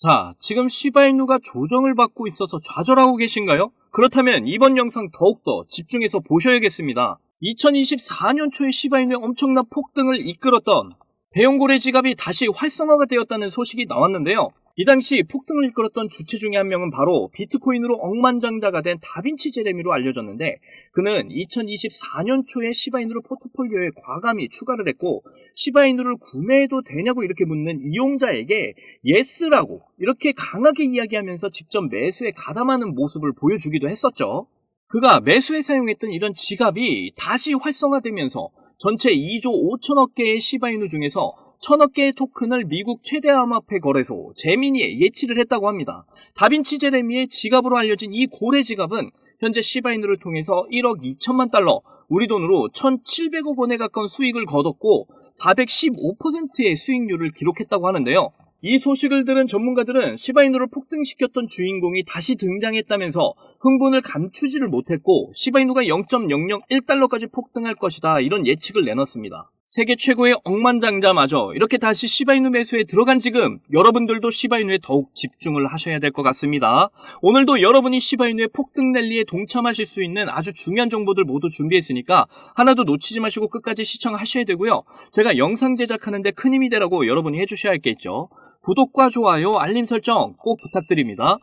자, 지금 시바이누가 조정을 받고 있어서 좌절하고 계신가요? 그렇다면 이번 영상 더욱더 집중해서 보셔야겠습니다. 2024년 초에 시바이누의 엄청난 폭등을 이끌었던 대형고래 지갑이 다시 활성화가 되었다는 소식이 나왔는데요. 이 당시 폭등을 이끌었던 주체 중에 한 명은 바로 비트코인으로 억만장자가 된 다빈치 제레미로 알려졌는데, 그는 2024년 초에 시바이누를 포트폴리오에 과감히 추가를 했고, 시바이누를 구매해도 되냐고 이렇게 묻는 이용자에게 예스라고 이렇게 강하게 이야기하면서 직접 매수에 가담하는 모습을 보여주기도 했었죠. 그가 매수에 사용했던 이런 지갑이 다시 활성화되면서 전체 2조 5천억 개의 시바이누 중에서 1,000억 개의 토큰을 미국 최대 암호화폐 거래소 제미니에 예치를 했다고 합니다. 다빈치 제레미의 지갑으로 알려진 이 고래 지갑은 현재 시바이누를 통해서 1억 2천만 달러, 우리 돈으로 1,700억 원에 가까운 수익을 거뒀고 415%의 수익률을 기록했다고 하는데요. 이 소식을 들은 전문가들은 시바이누를 폭등시켰던 주인공이 다시 등장했다면서 흥분을 감추지를 못했고, 시바이누가 0.001달러까지 폭등할 것이다 이런 예측을 내놨습니다. 세계 최고의 억만장자마저 이렇게 다시 시바이누 매수에 들어간 지금, 여러분들도 시바이누에 더욱 집중을 하셔야 될 것 같습니다. 오늘도 여러분이 시바이누의 폭등 랠리에 동참하실 수 있는 아주 중요한 정보들 모두 준비했으니까 하나도 놓치지 마시고 끝까지 시청하셔야 되고요. 제가 영상 제작하는데 큰 힘이 되라고 여러분이 해주셔야 할 게 있죠. 구독과 좋아요, 알림 설정 꼭 부탁드립니다.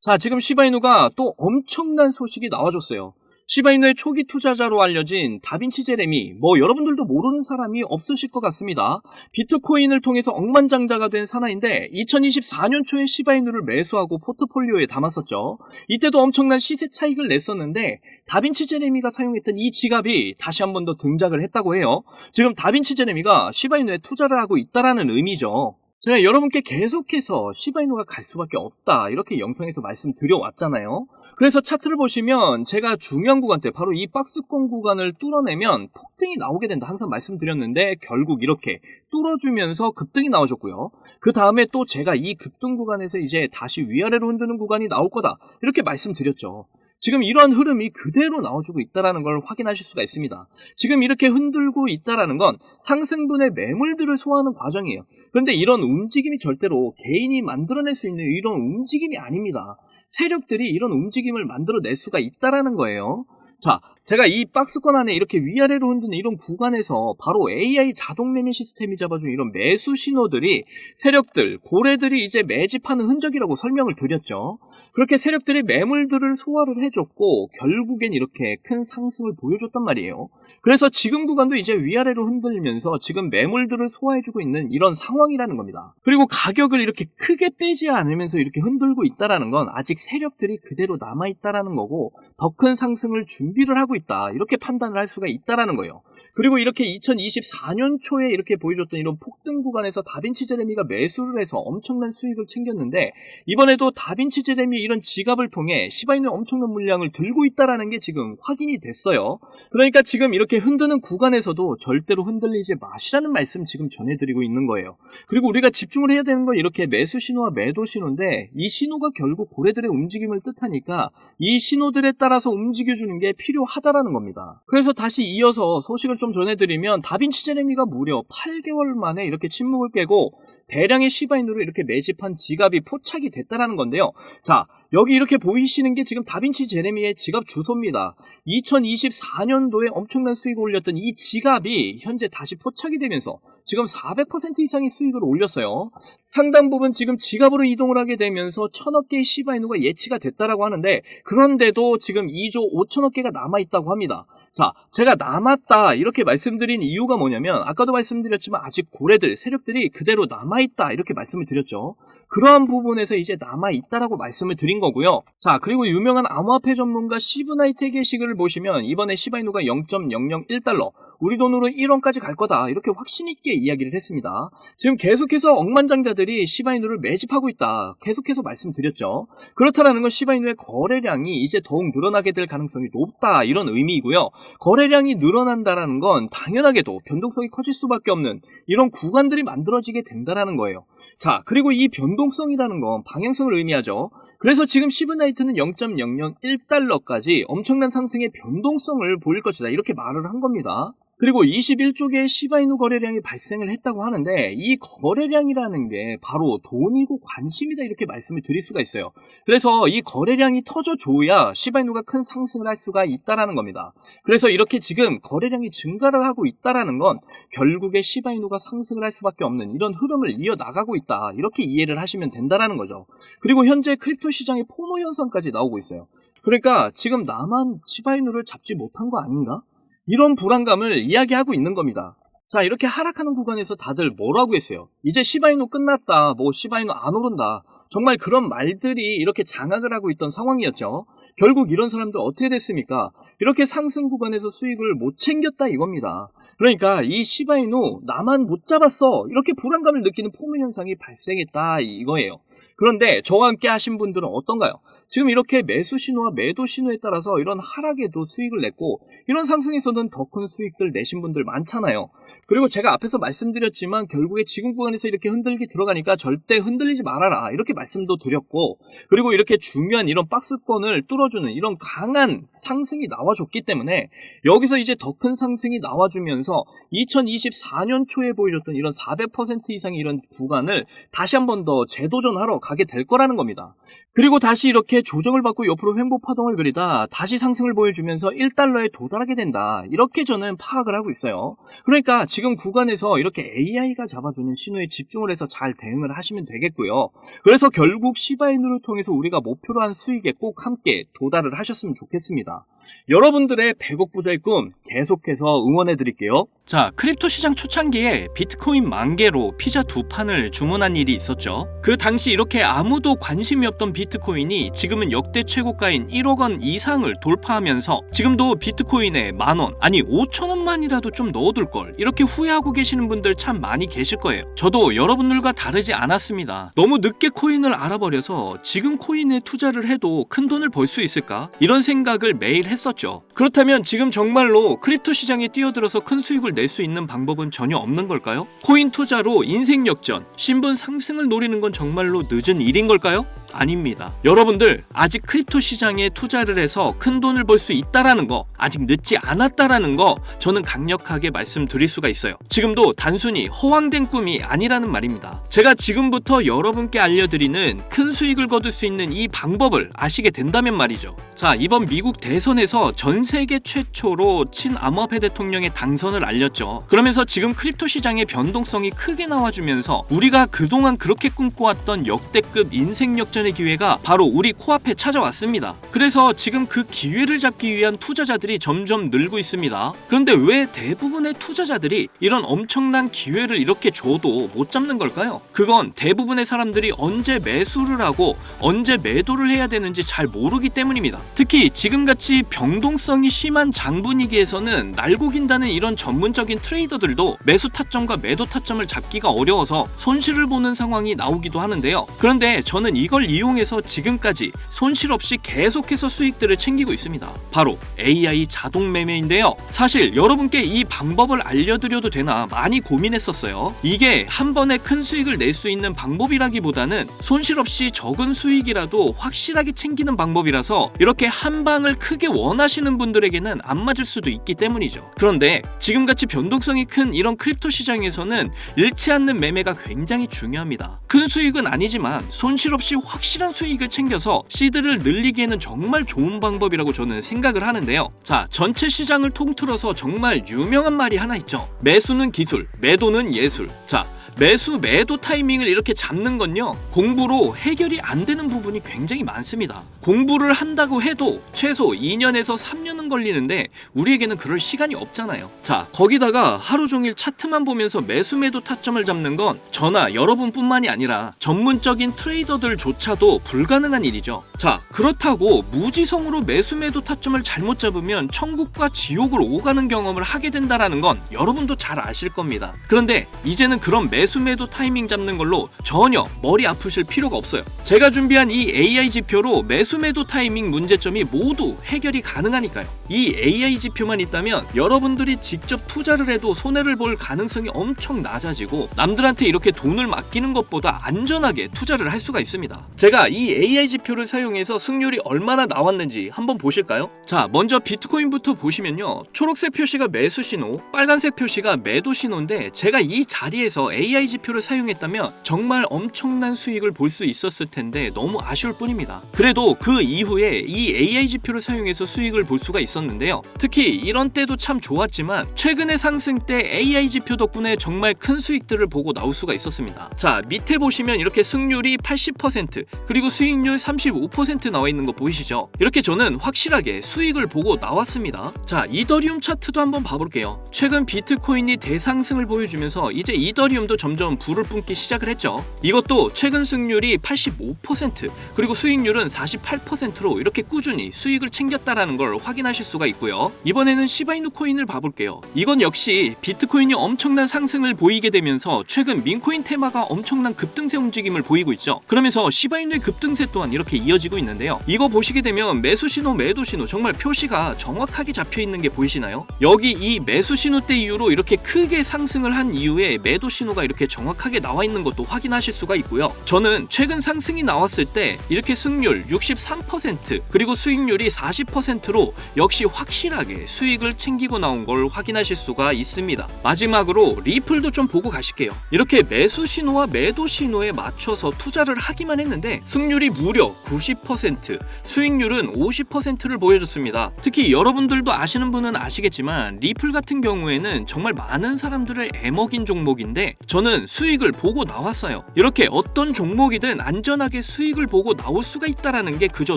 자, 지금 시바이누가 또 엄청난 소식이 나와줬어요. 시바이누의 초기 투자자로 알려진 다빈치 제레미, 여러분들도 모르는 사람이 없으실 것 같습니다. 비트코인을 통해서 억만장자가 된 사나이인데 2024년 초에 시바이누를 매수하고 포트폴리오에 담았었죠. 이때도 엄청난 시세 차익을 냈었는데 다빈치 제레미가 사용했던 이 지갑이 다시 한 번 더 등장을 했다고 해요. 지금 다빈치 제레미가 시바이누에 투자를 하고 있다라는 의미죠. 제가 여러분께 계속해서 시바이누가 갈 수밖에 없다 이렇게 영상에서 말씀드려왔잖아요. 그래서 차트를 보시면 제가 중요한 구간대, 바로 이 박스권 구간을 뚫어내면 폭등이 나오게 된다 항상 말씀드렸는데, 결국 이렇게 뚫어주면서 급등이 나와줬고요. 그 다음에 또 제가 이 급등 구간에서 이제 다시 위아래로 흔드는 구간이 나올 거다 이렇게 말씀드렸죠. 지금 이러한 흐름이 그대로 나와주고 있다는 걸 확인하실 수가 있습니다. 지금 이렇게 흔들고 있다는 건 상승분의 매물들을 소화하는 과정이에요. 그런데 이런 움직임이 절대로 개인이 만들어낼 수 있는 이런 움직임이 아닙니다. 세력들이 이런 움직임을 만들어낼 수가 있다는 거예요. 자, 제가 이 박스권 안에 이렇게 위아래로 흔드는 이런 구간에서 바로 AI 자동 매매 시스템이 잡아준 이런 매수 신호들이 세력들, 고래들이 이제 매집하는 흔적이라고 설명을 드렸죠. 그렇게 세력들이 매물들을 소화를 해줬고 결국엔 이렇게 큰 상승을 보여줬단 말이에요. 그래서 지금 구간도 이제 위아래로 흔들면서 지금 매물들을 소화해주고 있는 이런 상황이라는 겁니다. 그리고 가격을 이렇게 크게 빼지 않으면서 이렇게 흔들고 있다는 건 아직 세력들이 그대로 남아있다는 거고 더 큰 상승을 준비를 하고 있다 이렇게 판단을 할 수가 있다는 거예요. 그리고 이렇게 2024년 초에 이렇게 보여줬던 이런 폭등 구간에서 다빈치 제레미가 매수를 해서 엄청난 수익을 챙겼는데, 이번에도 다빈치 제레미 이런 지갑을 통해 시바이누의 엄청난 물량을 들고 있다는 게 지금 확인이 됐어요. 그러니까 지금 이렇게 흔드는 구간에서도 절대로 흔들리지 마시라는 말씀 지금 전해드리고 있는 거예요. 그리고 우리가 집중을 해야 되는 건 이렇게 매수 신호와 매도 신호인데, 이 신호가 결국 고래들의 움직임을 뜻하니까 이 신호들에 따라서 움직여주는 게 필요하다라는 겁니다. 그래서 다시 이어서 소식을 좀 전해드리면, 다빈치 제레미가 무려 8개월 만에 이렇게 침묵을 깨고 대량의 시바이누를 이렇게 매집한 지갑이 포착이 됐다는 건데요. 자, 여기 이렇게 보이시는 게 지금 다빈치 제레미의 지갑 주소입니다. 2024년도에 엄청난 수익을 올렸던 이 지갑이 현재 다시 포착이 되면서 지금 400% 이상의 수익을 올렸어요. 상당 부분 지금 지갑으로 이동을 하게 되면서 1,000억 개의 시바이누가 예치가 됐다라고 하는데, 그런데도 지금 2조 5천억 개가 남아있다고 합니다. 자, 제가 남았다 이렇게 말씀드린 이유가 뭐냐면, 아까도 말씀드렸지만 아직 고래들, 세력들이 그대로 남아있다 이렇게 말씀을 드렸죠. 그러한 부분에서 이제 남아있다라고 말씀을 드린 거고요. 자, 그리고 유명한 암호화폐 전문가 시브나이트의 게시글을 보시면 이번에 시바이누가 0.001달러, 우리 돈으로 1원까지 갈 거다 이렇게 확신 있게 이야기를 했습니다. 지금 계속해서 억만장자들이 시바이누를 매집하고 있다 계속해서 말씀드렸죠. 그렇다는 건 시바이누의 거래량이 이제 더욱 늘어나게 될 가능성이 높다 이런 의미이고요. 거래량이 늘어난다는 건 당연하게도 변동성이 커질 수밖에 없는 이런 구간들이 만들어지게 된다는 거예요. 자, 그리고 이 변동성이라는 건 방향성을 의미하죠. 그래서 지금 시브나이트는 0.001달러까지 엄청난 상승의 변동성을 보일 것이다 이렇게 말을 한 겁니다. 그리고 21조 개의 시바이누 거래량이 발생을 했다고 하는데 이 거래량이라는 게 바로 돈이고 관심이다 이렇게 말씀을 드릴 수가 있어요. 그래서 이 거래량이 터져줘야 시바이누가 큰 상승을 할 수가 있다라는 겁니다. 그래서 이렇게 지금 거래량이 증가를 하고 있다라는 건 결국에 시바이누가 상승을 할 수밖에 없는 이런 흐름을 이어나가고 있다 이렇게 이해를 하시면 된다라는 거죠. 그리고 현재 크립토 시장의 포모 현상까지 나오고 있어요. 그러니까 지금 나만 시바이누를 잡지 못한 거 아닌가? 이런 불안감을 이야기하고 있는 겁니다. 자, 이렇게 하락하는 구간에서 다들 뭐라고 했어요? 이제 시바이누 끝났다, 뭐 시바이누 안 오른다. 정말 그런 말들이 이렇게 장악을 하고 있던 상황이었죠. 결국 이런 사람들 어떻게 됐습니까? 이렇게 상승 구간에서 수익을 못 챙겼다 이겁니다. 그러니까 이 시바이누 나만 못 잡았어 이렇게 불안감을 느끼는 포모 현상이 발생했다 이거예요. 그런데 저와 함께 하신 분들은 어떤가요? 지금 이렇게 매수 신호와 매도 신호에 따라서 이런 하락에도 수익을 냈고 이런 상승에서는 더 큰 수익들 내신 분들 많잖아요. 그리고 제가 앞에서 말씀드렸지만 결국에 지금 구간에서 이렇게 흔들기 들어가니까 절대 흔들리지 말아라 이렇게 말씀도 드렸고, 그리고 이렇게 중요한 이런 박스권을 뚫어주는 이런 강한 상승이 나와줬기 때문에 여기서 이제 더 큰 상승이 나와주면서 2024년 초에 보여줬던 이런 400% 이상의 이런 구간을 다시 한 번 더 재도전하러 가게 될 거라는 겁니다. 그리고 다시 이렇게 조정을 받고 옆으로 횡보 파동을 그리다 다시 상승을 보여주면서 1달러에 도달하게 된다 이렇게 저는 파악을 하고 있어요. 그러니까 지금 구간에서 이렇게 AI가 잡아주는 신호에 집중을 해서 잘 대응을 하시면 되겠고요. 그래서 결국 시바이누를 통해서 우리가 목표로 한 수익에 꼭 함께 도달을 하셨으면 좋겠습니다. 여러분들의 100억 부자의 꿈 계속해서 응원해 드릴게요. 자, 크립토 시장 초창기에 비트코인 10,000개로 피자 2판을 주문한 일이 있었죠. 그 당시 이렇게 아무도 관심이 없던 비트코인이 지금은 역대 최고가인 1억 원 이상을 돌파하면서 지금도 비트코인에 10,000원, 아니 5,000원만이라도 좀 넣어둘 걸 이렇게 후회하고 계시는 분들 참 많이 계실 거예요. 저도 여러분들과 다르지 않았습니다. 너무 늦게 코인을 알아버려서 지금 코인에 투자를 해도 큰 돈을 벌 수 있을까? 이런 생각을 매일 했었죠. 그렇다면 지금 정말로 크립토 시장에 뛰어들어서 큰 수익을 낼 수 있는 방법은 전혀 없는 걸까요? 코인 투자로 인생 역전, 신분 상승을 노리는 건 정말로 늦은 일인 걸까요? 아닙니다. 여러분들 아직 크립토 시장에 투자를 해서 큰 돈을 벌 수 있다라는 거, 아직 늦지 않았다라는 거 저는 강력하게 말씀드릴 수가 있어요. 지금도 단순히 허황된 꿈이 아니라는 말입니다. 제가 지금부터 여러분께 알려드리는 큰 수익을 거둘 수 있는 이 방법을 아시게 된다면 말이죠. 자, 이번 미국 대선에서 전 세계 최초로 친암호화폐 대통령의 당선을 알렸죠. 그러면서 지금 크립토 시장의 변동성이 크게 나와주면서 우리가 그동안 그렇게 꿈꿔왔던 역대급 인생 역전의 기회가 바로 우리 코앞에 찾아왔습니다. 그래서 지금 그 기회를 잡기 위한 투자자들이 점점 늘고 있습니다. 그런데 왜 대부분의 투자자들이 이런 엄청난 기회를 이렇게 줘도 못 잡는 걸까요? 그건 대부분의 사람들이 언제 매수를 하고 언제 매도를 해야 되는지 잘 모르기 때문입니다. 특히 지금같이 변동성이 심한 장분위기에서는 날고 긴다는 이런 전문적인 트레이더들도 매수 타점과 매도 타점을 잡기가 어려워서 손실을 보는 상황이 나오기도 하는데요. 그런데 저는 이걸 이용해서 지금까지 손실 없이 계속해서 수익들을 챙기고 있습니다. 바로 AI 자동 매매인데요. 사실 여러분께 이 방법을 알려드려도 되나 많이 고민했었어요. 이게 한 번에 큰 수익을 낼 수 있는 방법이라기보다는 손실 없이 적은 수익이라도 확실하게 챙기는 방법이라서 이렇게 한 방을 크게 원하시는 분들에게는 안 맞을 수도 있기 때문이죠. 그런데 지금같이 변동성이 큰 이런 크립토 시장에서는 잃지 않는 매매가 굉장히 중요합니다. 큰 수익은 아니지만 손실 없이 확실한 수익을 챙겨서 시드를 늘리기에는 정말 좋은 방법이라고 저는 생각을 하는데요. 자, 전체 시장을 통틀어서 정말 유명한 말이 하나 있죠. 매수는 기술, 매도는 예술. 자, 매수 매도 타이밍을 이렇게 잡는 건요, 공부로 해결이 안 되는 부분이 굉장히 많습니다. 공부를 한다고 해도 최소 2년에서 3년은 걸리는데 우리에게는 그럴 시간이 없잖아요. 자, 거기다가 하루 종일 차트만 보면서 매수 매도 타점을 잡는 건 저나 여러분뿐만이 아니라 전문적인 트레이더들조차도 불가능한 일이죠. 자, 그렇다고 무지성으로 매수 매도 타점을 잘못 잡으면 천국과 지옥을 오가는 경험을 하게 된다라는 건 여러분도 잘 아실 겁니다. 그런데 이제는 그런 매수 매수 매도 타이밍 잡는 걸로 전혀 머리 아프실 필요가 없어요. 제가 준비한 이 AI 지표로 매수 매도 타이밍 문제점이 모두 해결이 가능하니까요. 이 AI 지표만 있다면 여러분들이 직접 투자를 해도 손해를 볼 가능성이 엄청 낮아지고 남들한테 이렇게 돈을 맡기는 것보다 안전하게 투자를 할 수가 있습니다. 제가 이 AI 지표를 사용해서 승률이 얼마나 나왔는지 한번 보실까요? 자, 먼저 비트코인부터 보시면요. 초록색 표시가 매수 신호, 빨간색 표시가 매도 신호인데 제가 이 자리에서 AI 지표를 사용했다면 정말 엄청난 수익을 볼 수 있었을 텐데 너무 아쉬울 뿐입니다. 그래도 그 이후에 이 AI 지표를 사용해서 수익을 볼 수가 있었는데요. 특히 이런 때도 참 좋았지만 최근의 상승 때 AI 지표 덕분에 정말 큰 수익들을 보고 나올 수가 있었습니다. 자, 밑에 보시면 이렇게 승률이 80% 그리고 수익률 35% 나와 있는 거 보이시죠? 이렇게 저는 확실하게 수익을 보고 나왔습니다. 자, 이더리움 차트도 한번 봐볼게요. 최근 비트코인이 대상승을 보여주면서 이제 이더리움도 점점 불을 뿜기 시작을 했죠. 이것도 최근 승률이 85% 그리고 수익률은 48%로 이렇게 꾸준히 수익을 챙겼다라는 걸 확인하실 수가 있고요. 이번에는 시바이누 코인을 봐볼게요. 이건 역시 비트코인이 엄청난 상승을 보이게 되면서 최근 민코인 테마가 엄청난 급등세 움직임을 보이고 있죠. 그러면서 시바이누의 급등세 또한 이렇게 이어지고 있는데요. 이거 보시게 되면 매수 신호, 매도 신호 정말 표시가 정확하게 잡혀 있는 게 보이시나요? 여기 이 매수 신호 때 이후로 이렇게 크게 상승을 한 이후에 매도 신호가 이렇게 정확하게 나와 있는 것도 확인하실 수가 있고요. 저는 최근 상승이 나왔을 때 이렇게 승률 63% 그리고 수익률이 40%로 역시 확실하게 수익을 챙기고 나온 걸 확인하실 수가 있습니다. 마지막으로 리플도 좀 보고 가실게요. 이렇게 매수 신호와 매도 신호에 맞춰서 투자를 하기만 했는데 승률이 무려 90%, 수익률은 50%를 보여줬습니다. 특히 여러분들도 아시는 분은 아시겠지만 리플 같은 경우에는 정말 많은 사람들을 애먹인 종목인데 저는 수익을 보고 나왔어요. 이렇게 어떤 종목이든 안전하게 수익을 보고 나올 수가 있다는 게 그저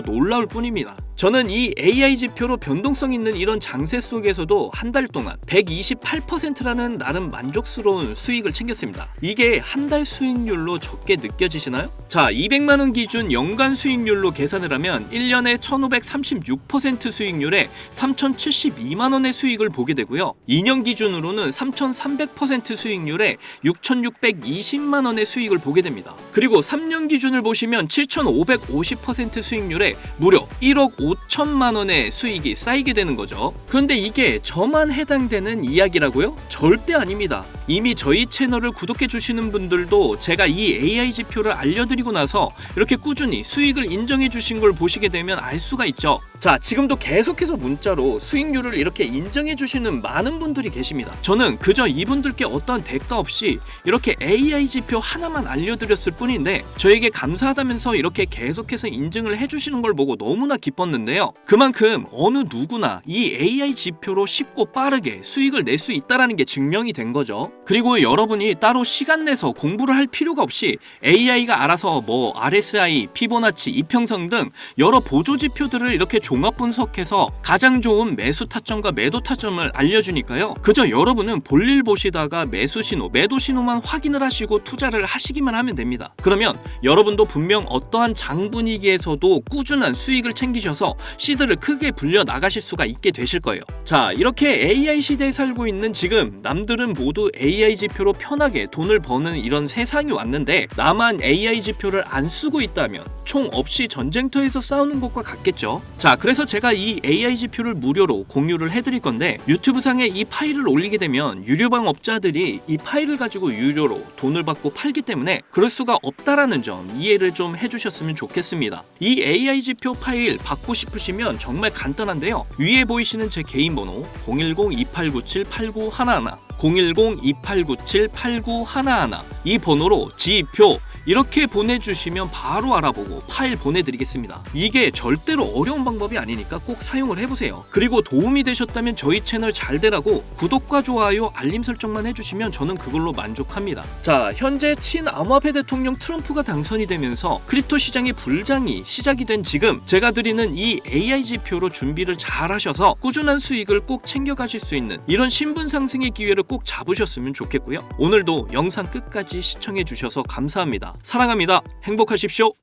놀라울 뿐입니다. 저는 이 AI 지표로 변동성 있는 이런 장세 속에서도 한 달 동안 128%라는 나름 만족스러운 수익을 챙겼습니다. 이게 한 달 수익률로 적게 느껴지시나요? 자, 200만원 기준 연간 수익률로 계산을 하면 1년에 1536% 수익률에 3072만원의 수익을 보게 되고요. 2년 기준으로는 3300% 수익률에 6620만원의 수익을 보게 됩니다. 그리고 3년 기준을 보시면 7550% 수익률에 무려 1억 5천만원의 수익이 쌓이게 되는 거죠. 그런데 이게 저만 해당되는 이야기라고요? 절대 아닙니다. 이미 저희 채널을 구독해 주시는 분들도 제가 이 AI 지표를 알려드리고 나서 이렇게 꾸준히 수익을 인정해 주신 걸 보시게 되면 알 수가 있죠. 자, 지금도 계속해서 문자로 수익률을 이렇게 인정해 주시는 많은 분들이 계십니다. 저는 그저 이분들께 어떠한 대가 없이 이렇게 AI 지표 하나만 알려드렸을 뿐인데 저에게 감사하다면서 이렇게 계속해서 인증을 해주시는 걸 보고 너무나 기뻤는데요. 그만큼 어느 누구나 이 AI 지표로 쉽고 빠르게 수익을 낼 수 있다는 게 증명이 된 거죠. 그리고 여러분이 따로 시간 내서 공부를 할 필요가 없이 AI가 알아서 뭐 RSI, 피보나치, 이평선 등 여러 보조 지표들을 이렇게 종합 분석해서 가장 좋은 매수 타점과 매도 타점을 알려주니까요. 그저 여러분은 볼일 보시다가 매수 신호, 매도 신호만 확인을 하시고 투자를 하시기만 하면 됩니다. 그러면 여러분도 분명 어떠한 장 분위기에서도 꾸준한 수익을 챙기셔서 시드를 크게 불려 나가실 수가 있게 되실 거예요. 자, 이렇게 AI 시대에 살고 있는 지금 남들은 모두 AI 지표로 편하게 돈을 버는 이런 세상이 왔는데 나만 AI 지표를 안 쓰고 있다면 총 없이 전쟁터에서 싸우는 것과 같겠죠. 자, 그래서 제가 이 AI 지표를 무료로 공유를 해드릴 건데 유튜브 상에 이 파일을 올리게 되면 유료방 업자들이 이 파일을 가지고 유료로 돈을 받고 팔기 때문에 그럴 수가 없다라는 점 이해를 좀 해주셨으면 좋겠습니다. 이 AI 지표 파일 받고 싶으시면 정말 간단한데요. 위에 보이시는 제 개인 번호 010-2897-8911 010-2897-8911 이 번호로 지표 이렇게 보내주시면 바로 알아보고 파일 보내드리겠습니다. 이게 절대로 어려운 방법이 아니니까 꼭 사용을 해보세요. 그리고 도움이 되셨다면 저희 채널 잘 되라고 구독과 좋아요, 알림 설정만 해주시면 저는 그걸로 만족합니다. 자, 현재 친암호화폐 대통령 트럼프가 당선이 되면서 크립토 시장의 불장이 시작이 된 지금 제가 드리는 이 AI 지표로 준비를 잘 하셔서 꾸준한 수익을 꼭 챙겨가실 수 있는 이런 신분 상승의 기회를 꼭 잡으셨으면 좋겠고요. 오늘도 영상 끝까지 시청해 주셔서 감사합니다. 사랑합니다. 행복하십시오.